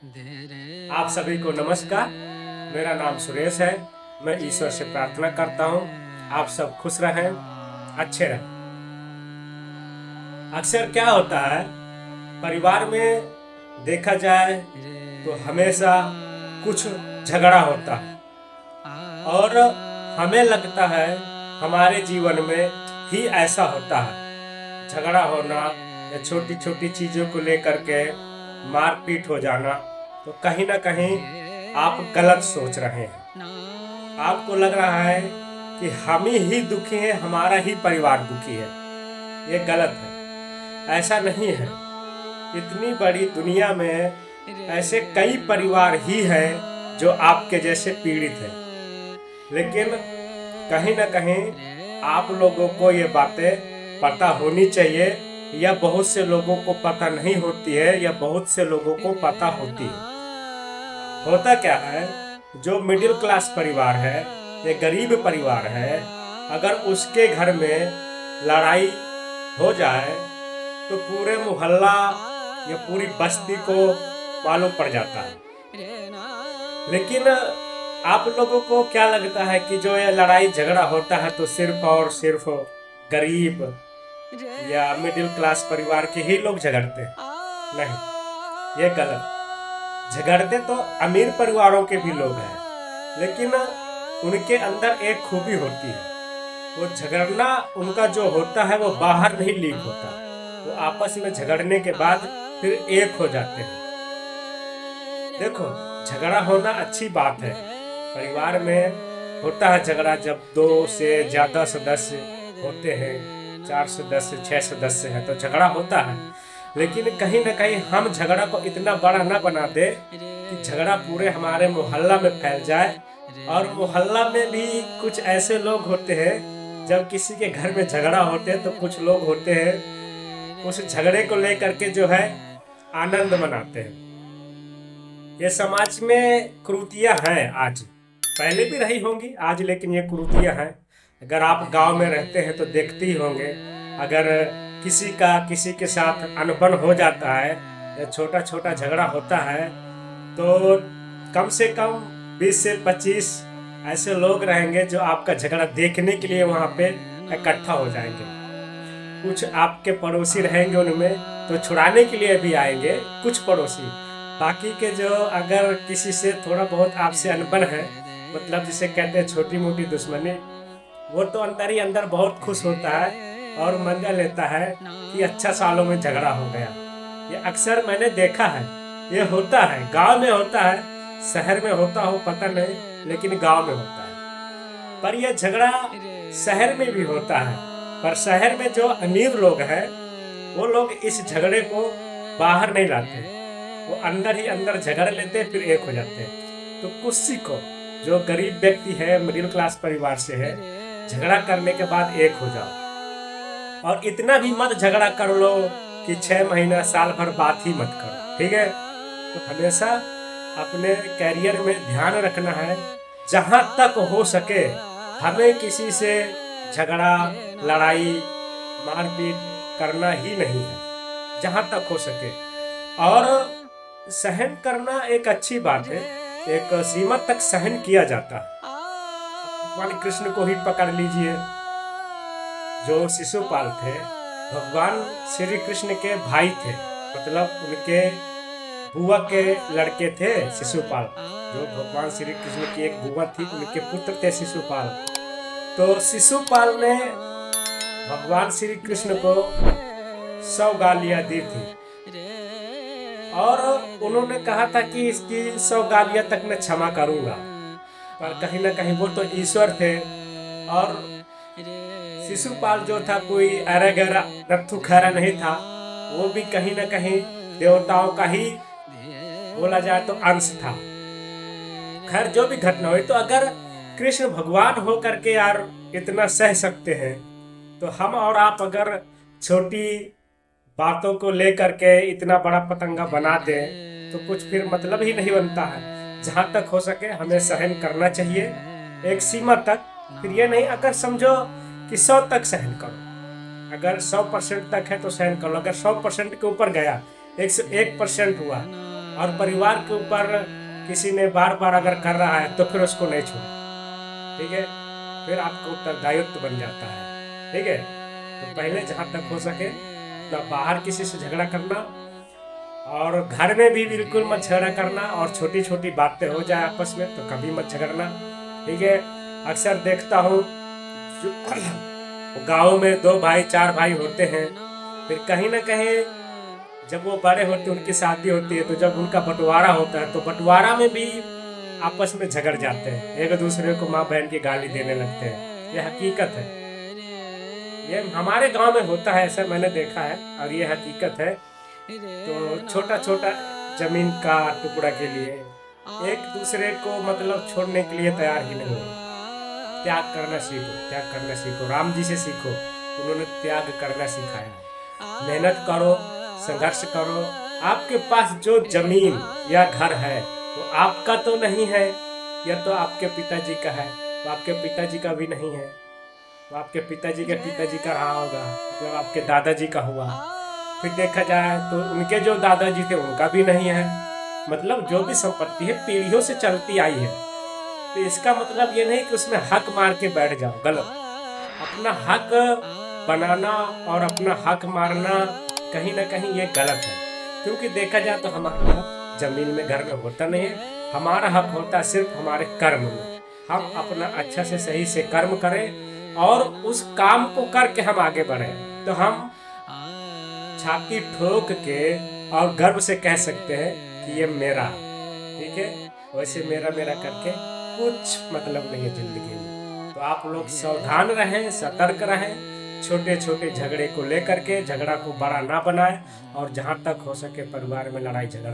आप सभी को नमस्कार। मेरा नाम सुरेश है। मैं ईश्वर से प्रार्थना करता हूँ आप सब खुश रहें, अच्छे रहें। अक्सर क्या होता है, परिवार में देखा जाए तो हमेशा कुछ झगड़ा होता है और हमें लगता है हमारे जीवन में ही ऐसा होता है। झगड़ा होना या छोटी छोटी चीज़ों को लेकर के मारपीट हो जाना, तो कहीं ना कहीं आप गलत सोच रहे हैं। आपको लग रहा है कि हम ही दुखी हैं, हमारा ही परिवार दुखी है। ये गलत है, ऐसा नहीं है। इतनी बड़ी दुनिया में ऐसे कई परिवार ही हैं जो आपके जैसे पीड़ित हैं, लेकिन कहीं ना कहीं आप लोगों को ये बातें पता होनी चाहिए, या बहुत से लोगों को पता नहीं होती है, या बहुत से लोगों को पता होती है। होता क्या है, जो मिडिल क्लास परिवार है या गरीब परिवार है, अगर उसके घर में लड़ाई हो जाए तो पूरे मोहल्ला या पूरी बस्ती को मालूम पड़ जाता है। लेकिन आप लोगों को क्या लगता है कि जो ये लड़ाई झगड़ा होता है तो सिर्फ और सिर्फ गरीब या मिडिल क्लास परिवार के ही लोग झगड़ते हैं? नहीं, ये गलत। झगड़ते तो अमीर परिवारों के भी लोग हैं, लेकिन उनके अंदर एक खूबी होती है। वो झगड़ना उनका जो होता है वो बाहर नहीं लीक होता, वो आपस में झगड़ने के बाद फिर एक हो जाते हैं। देखो, झगड़ा होना अच्छी बात है। परिवार में होता है झगड़ा, जब 2 से ज़्यादा सदस्य होते हैं, 4 सदस्य 6 सदस्य हैं, तो झगड़ा होता है। लेकिन कहीं ना कहीं हम झगड़ा को इतना बड़ा ना बना दे कि झगड़ा पूरे हमारे मोहल्ला में फैल जाए। और मोहल्ला में भी कुछ ऐसे लोग होते हैं, जब किसी के घर में झगड़ा होते हैं तो कुछ लोग होते हैं उस झगड़े को लेकर के जो है आनंद मनाते हैं। ये समाज में कुरीतियां हैं, आज पहले भी रही होंगी आज, लेकिन ये कुरीतियां हैं। अगर आप गांव में रहते हैं तो देखते ही होंगे, अगर किसी का किसी के साथ अनबन हो जाता है या छोटा छोटा झगड़ा होता है, तो कम से कम 20 से 25 ऐसे लोग रहेंगे जो आपका झगड़ा देखने के लिए वहाँ पे इकट्ठा हो जाएंगे। कुछ आपके पड़ोसी रहेंगे, उनमें तो छुड़ाने के लिए भी आएंगे कुछ पड़ोसी। बाकी के जो अगर किसी से थोड़ा बहुत आपसे अनबन है, मतलब जिसे कहते हैं छोटी मोटी दुश्मनी, वो तो अंदर ही अंदर बहुत खुश होता है और मजा लेता है कि अच्छा सालों में झगड़ा हो गया। ये अक्सर मैंने देखा है, ये होता है, गांव में होता है, शहर में होता हो पता नहीं, लेकिन गांव में होता है। पर यह झगड़ा शहर में भी होता है, पर शहर में जो अमीर लोग हैं वो लोग इस झगड़े को बाहर नहीं लाते, वो अंदर ही अंदर झगड़ लेते फिर एक हो जाते हैं। तो कुछ सीखो, जो गरीब व्यक्ति है, मिडिल क्लास परिवार से है, झगड़ा करने के बाद एक हो जाओ। और इतना भी मत झगड़ा कर लो कि 6 महीना साल भर बात ही मत करो, ठीक है? तो हमेशा अपने कैरियर में ध्यान रखना है, जहाँ तक हो सके हमें किसी से झगड़ा, लड़ाई, मारपीट करना ही नहीं है, जहाँ तक हो सके। और सहन करना एक अच्छी बात है, एक सीमा तक सहन किया जाता है। भगवान कृष्ण को ही पकड़ लीजिए, जो शिशुपाल थे, भगवान श्री कृष्ण के भाई थे, मतलब उनके बुआ के लड़के थे शिशुपाल। जो भगवान श्री कृष्ण की एक बुआ थी, उनके पुत्र थे शिशुपाल। तो शिशुपाल ने भगवान श्री कृष्ण को 100 गालियां दी थी और उन्होंने कहा था कि इसकी 100 गालियां तक मैं क्षमा करूंगा। पर कहीं ना कहीं वो तो ईश्वर थे, और शिशुपाल जो था कोई अरे गरा रत्थु खैरा नहीं था, वो भी कहीं ना कहीं देवताओं का ही बोला जाए तो अंश था। खैर, जो भी घटना हुई, तो अगर कृष्ण भगवान हो करके यार इतना सह सकते हैं, तो हम और आप अगर छोटी बातों को लेकर के इतना बड़ा पतंगा बना दें तो कुछ फिर मतलब ही नहीं बनता है। जहाँ तक हो सके हमें सहन करना चाहिए, एक सीमा तक। फिर ये नहीं, अगर समझो कि 100 तक सहन करो, अगर 100% तक है तो सहन कर लो। अगर 100% के ऊपर गया, 101% हुआ, और परिवार के ऊपर किसी ने बार बार अगर कर रहा है तो फिर उसको नहीं छोड़े, ठीक है। फिर आपका उत्तरदायित्व बन जाता है, ठीक है। तो पहले जहाँ तक हो सके ना बाहर किसी से झगड़ा करना, और घर में भी बिल्कुल मत झगड़ा करना, और छोटी छोटी बातें हो जाए आपस में तो कभी मत झगड़ना, ठीक है। अक्सर देखता हूँ गाँव में 2 भाई 4 भाई होते हैं, फिर कहीं ना कहीं जब वो बड़े होते हैं, उनकी शादी होती है, तो जब उनका बंटवारा होता है तो बंटवारा में भी आपस में झगड़ जाते हैं, एक दूसरे को माँ बहन की गाली देने लगते हैं। ये हकीकत है, ये हमारे गांव में होता है, ऐसा मैंने देखा है और ये हकीकत है। तो छोटा छोटा जमीन का टुकड़ा के लिए एक दूसरे को मतलब छोड़ने के लिए तैयार ही नहीं हो। त्याग करना सीखो, त्याग करना सीखो, राम जी से सीखो, उन्होंने त्याग करना सिखाया। मेहनत करो, संघर्ष करो। आपके पास जो जमीन या घर है वो आपका तो नहीं है, या तो आपके पिताजी का है, तो आपके पिताजी का भी नहीं है, तो आपके पिताजी के पिताजी का रहा होगा, मतलब आपके दादाजी का हुआ। फिर देखा जाए तो उनके जो दादाजी थे उनका भी नहीं है, मतलब जो भी संपत्ति है पीढ़ियों से चलती आई है। तो इसका मतलब ये नहीं कि उसमें हक मार के बैठ जाओ, गलत। अपना हक बनाना और अपना हक मारना कहीं ना कहीं ये गलत है, क्योंकि देखा जाए तो हमारा हक जमीन में घर में होता नहीं है, हमारा हक होता है सिर्फ हमारे कर्म में। हम अपना अच्छा से सही से कर्म करें और उस काम को करके हम आगे बढ़ें, तो हम छाती ठोक के और गर्व से कह सकते हैं कि ये मेरा, ठीक है। वैसे मेरा मेरा करके कुछ मतलब नहीं है जिंदगी में। तो आप लोग सावधान रहें, सतर्क रहें, छोटे छोटे झगड़े को लेकर के झगड़ा को बड़ा ना बनाएं, और जहाँ तक हो सके परिवार में लड़ाई झगड़ा